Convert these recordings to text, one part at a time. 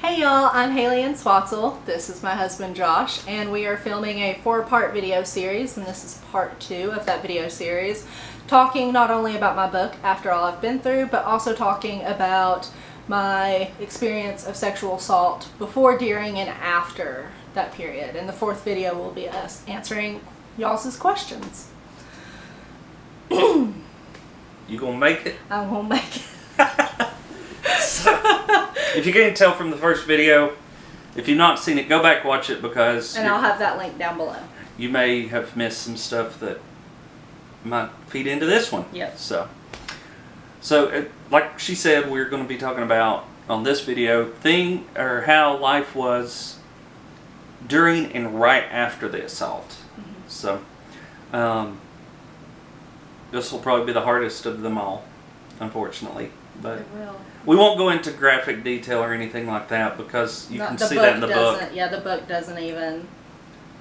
Hey y'all, I'm Haley and Swatzell. This is my husband Josh, and we are filming a 4-part video series, and this is part 2 of that video series, talking not only about my book, After All I've Been Through, but also talking about my experience of sexual assault before, during, and after that period. And the 4th video will be us answering y'all's questions. You gonna make it? I won't make it. If you can't tell from the first video, if you've not seen it, go back watch it because And I'll have that link down below. you may have missed some stuff that might feed into this one. Yep. So like she said, we're going to be talking about on this video how life was during and right after the assault. Mm-hmm. So this will probably be the hardest of them all, unfortunately. But It will. we won't go into graphic detail or anything like that because you can see that in the book. Yeah, the book doesn't even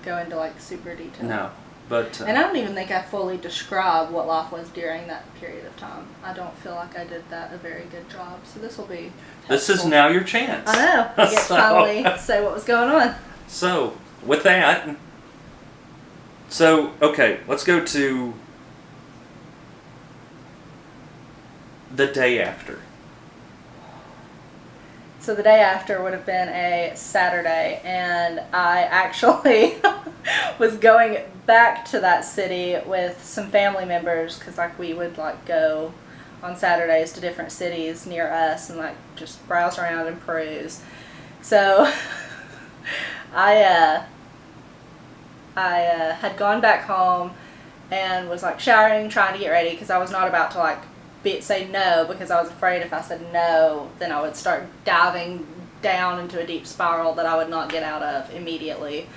go into like super detail. No, but And I don't even think I fully describe what life was during that period of time. I don't feel like I did that a very good job. So this will be this is helpful. now your chance. I know. I get to finally say what was going on. So with that, okay, let's go to the day after. So the day after would have been a Saturday, and I actually was going back to that city with some family members because like we would like go on Saturdays to different cities near us and like just browse around and peruse. So I had gone back home and was like showering, trying to get ready because I was not about to like say no, because I was afraid if I said no, then I would start diving down into a deep spiral that I would not get out of immediately.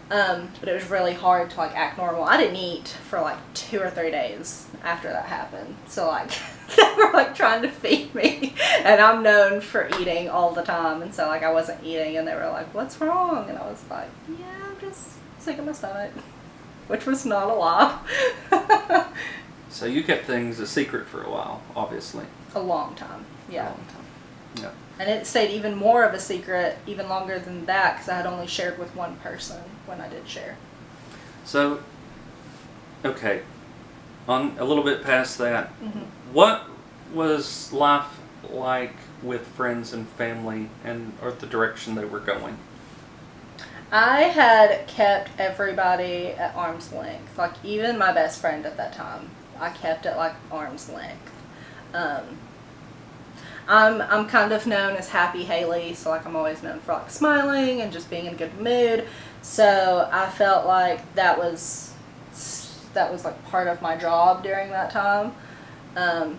But it was really hard to like act normal. I didn't eat for like 2 or 3 days after that happened. So like they were like trying to feed me, and I'm known for eating all the time, and so like I wasn't eating, and they were like, "What's wrong?" And I was like, "Yeah, I'm just sick of my stomach," which was not a lie. So you kept things a secret for a while, obviously. A long time, yeah. A long time. Yeah. And it stayed even more of a secret even longer than that because I had only shared with one person when I did share. So, okay, on a little bit past that, Mm-hmm. what was life like with friends and family or the direction they were going? I had kept everybody at arm's length, like even my best friend at that time. I kept it like arm's length. I'm kind of known as Happy Haley, so like I'm always known for like smiling and just being in a good mood. So I felt like that was like part of my job during that time.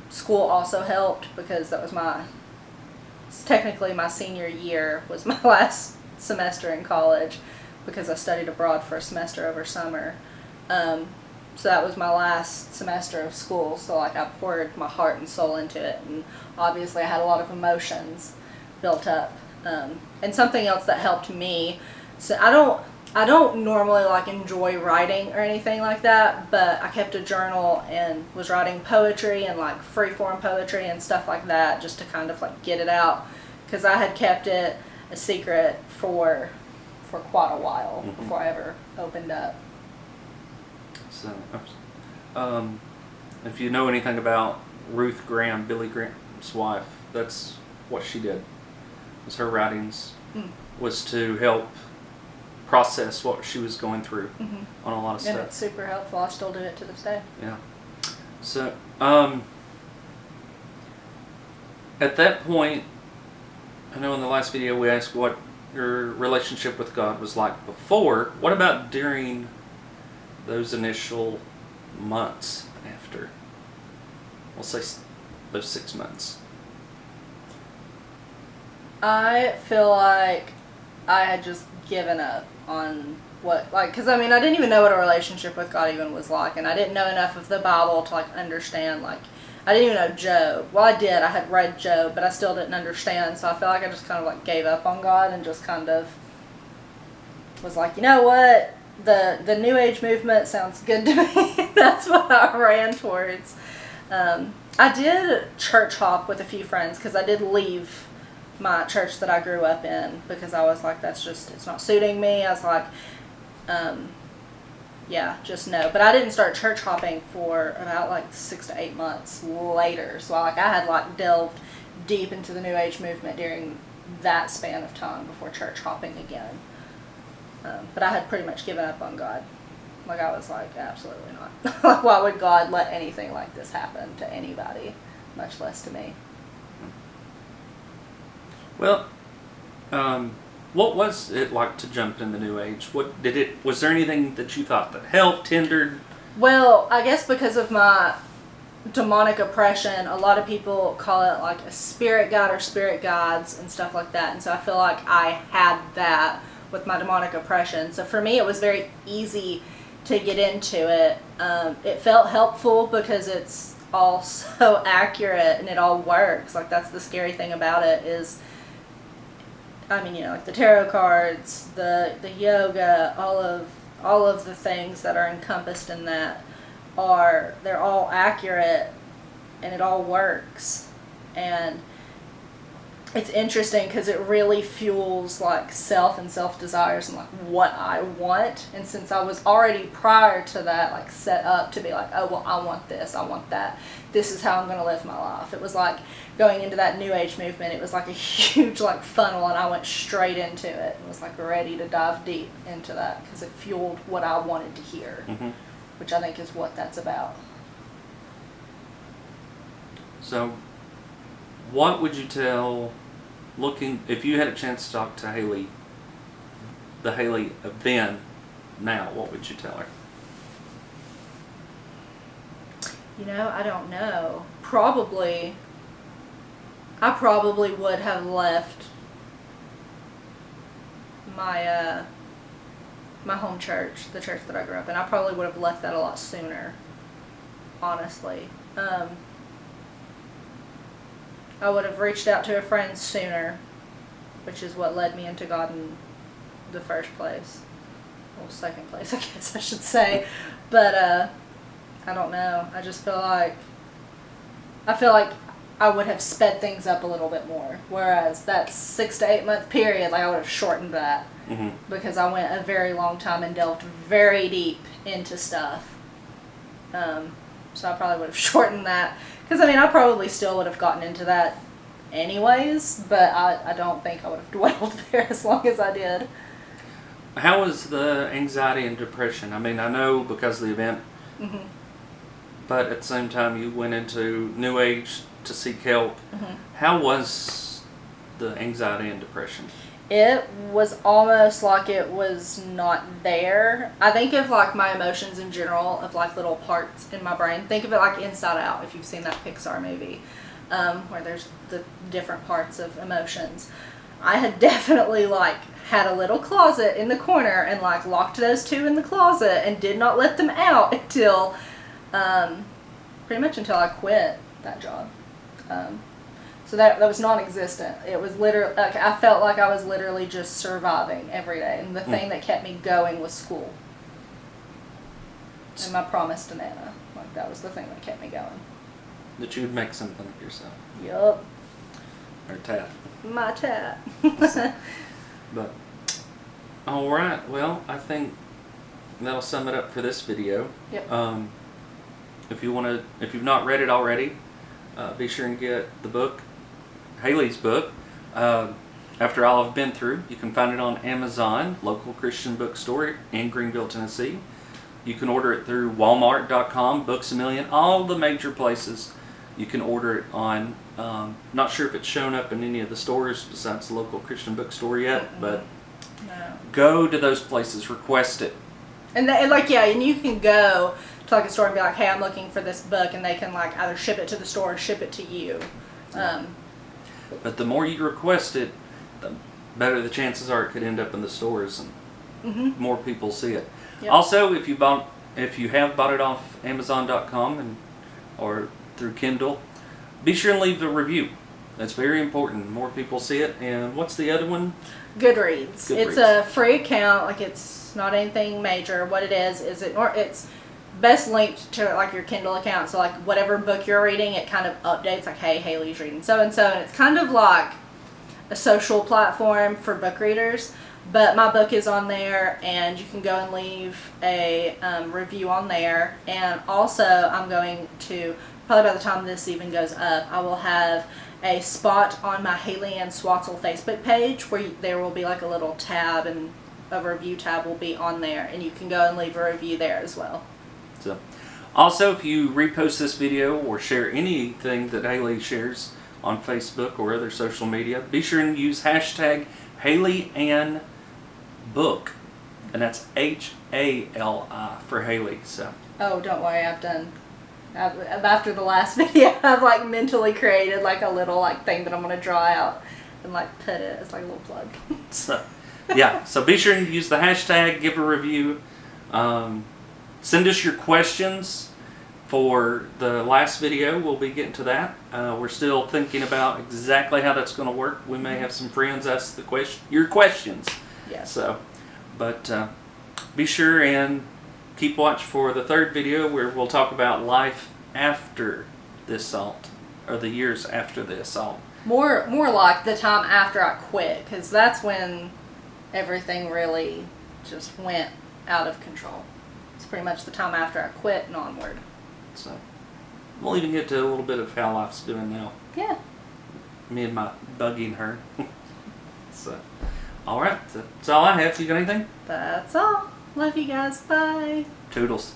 School also helped because that was technically my senior year was my last semester in college because I studied abroad for a semester over summer. So that was my last semester of school, so like I poured my heart and soul into it, and obviously I had a lot of emotions built up. And something else that helped me, so I don't normally like enjoy writing or anything like that, but I kept a journal and was writing poetry and like free-form poetry and stuff like that just to kind of like get it out, because I had kept it a secret for quite a while. Mm-hmm. Before I ever opened up. So, if you know anything about Ruth Graham, Billy Graham's wife, that's what she did. Was her writings was to help process what she was going through on a lot of stuff. And it's super helpful. I still do it to this day. Yeah. So, at that point, I know in the last video we asked what your relationship with God was like before. What about during those initial months after? We'll say those 6 months. I feel like I had just given up on because I mean I didn't even know what a relationship with God even was like, and I didn't know enough of the Bible to like understand, like I didn't even know Job. Well, I did. I had read Job, but I still didn't understand, so I feel like I just kind of like gave up on God and just kind of was like, you know what? The New Age movement sounds good to me. That's what I ran towards. I did church hop with a few friends because I did leave my church that I grew up in, because I was like, it's not suiting me. I was like, yeah, just no. But I didn't start church hopping for about like 6 to 8 months later. So I had like delved deep into the New Age movement during that span of time before church hopping again. But I had pretty much given up on God. Like, I was like, absolutely not. Like, why would God let anything like this happen to anybody, much less to me? Well, what was it like to jump in the New Age? Was there anything that you thought that helped, hindered? Well, I guess because of my demonic oppression, a lot of people call it like a spirit guide or spirit guides and stuff like that. And so I feel like I had that with my demonic oppression. So for me, it was very easy to get into it. It felt helpful because it's all so accurate and it all works. Like, that's the scary thing about it is, I mean, like the tarot cards, the yoga, all of the things that are encompassed in that they're all accurate and it all works. And it's interesting because it really fuels like self and self desires and like what I want. And since I was already prior to that like set up to be like, oh well, I want this, I want that, this is how I'm going to live my life. It was like going into that New Age movement, it was like a huge like funnel, and I went straight into it and was like ready to dive deep into that because it fueled what I wanted to hear. Mm-hmm. Which I think is what that's about. So what would you tell, if you had a chance to talk to Hali, the Hali of then, now, what would you tell her? I don't know. I probably would have left my my home church, the church that I grew up in. I probably would have left that a lot sooner, honestly. I would have reached out to a friend sooner, which is what led me into God in the first place. Well, second place, I guess I should say. But I don't know. I just feel like I would have sped things up a little bit more. Whereas that 6 to 8 month period, like, I would have shortened that. Mm-hmm. Because I went a very long time and delved very deep into stuff. So I probably would have shortened that. Because, I mean, I probably still would have gotten into that anyways, but I don't think I would have dwelled there as long as I did. How was the anxiety and depression? I mean, I know because of the event, mm-hmm. but at the same time you went into New Age to seek help. Mm-hmm. How was the anxiety and depression? It was almost like it was not there. I think of like my emotions in general, of like little parts in my brain. Think of it like Inside Out, if you've seen that Pixar movie, where there's the different parts of emotions. I had definitely like had a little closet in the corner and like locked those two in the closet and did not let them out until pretty much until I quit that job. So that was non-existent. It was literally, like, I felt like I was literally just surviving every day. And the thing that kept me going was school. And my promise to Nana. Like, that was the thing that kept me going. That you would make something of yourself. Yup. Or tat. My tat. But, alright, well, I think that'll sum it up for this video. Yep. If you've not read it already, be sure and get the book, Hali's book, After All I've Been Through. You can find it on Amazon, local Christian bookstore in Greenville, Tennessee. You can order it through Walmart.com, Books A Million, all the major places you can order it on. Not sure if it's shown up in any of the stores besides the local Christian bookstore yet, but no. Go to those places, request it. And you can go to like a store and be like, hey, I'm looking for this book, and they can like either ship it to the store or ship it to you. But the more you request it, the better the chances are it could end up in the stores and mm-hmm. more people see it. Yep. Also, if you have bought it off Amazon.com or through Kindle, be sure and leave a review. That's very important. More people see it. And what's the other one? Goodreads. It's a free account. Like, it's not anything major. What it is it's best linked to like your Kindle account. So like whatever book you're reading, it kind of updates like, hey, Hali's reading so and so, and it's kind of like a social platform for book readers. But my book is on there, and you can go and leave a review on there. And also, I'm going to, probably by the time this even goes up, I will have a spot on my Hali and Swatzell Facebook page where there will be like a little tab, and a review tab will be on there, and you can go and leave a review there as well. So, also, if you repost this video or share anything that Hali shares on Facebook or other social media, be sure and use hashtag HaliAnnBook, and that's HALI for Hali. So. Oh, don't worry, after the last video, I've like mentally created like a little like thing that I'm gonna draw out and like put it as like a little plug. So, yeah. So be sure and use the hashtag. Give a review. Send us your questions for the last video. We'll be getting to that. We're still thinking about exactly how that's going to work. We may have some friends ask your questions. Yes. So, but be sure and keep watch for the third video where we'll talk about life after the assault, or the years after the assault. More like the time after I quit, because that's when everything really just went out of control. It's pretty much the time after I quit and onward. So we'll even get to a little bit of how life's doing now. Yeah. Me and my bugging her. So, all right. That's all I have. You got anything? That's all. Love you guys. Bye. Toodles.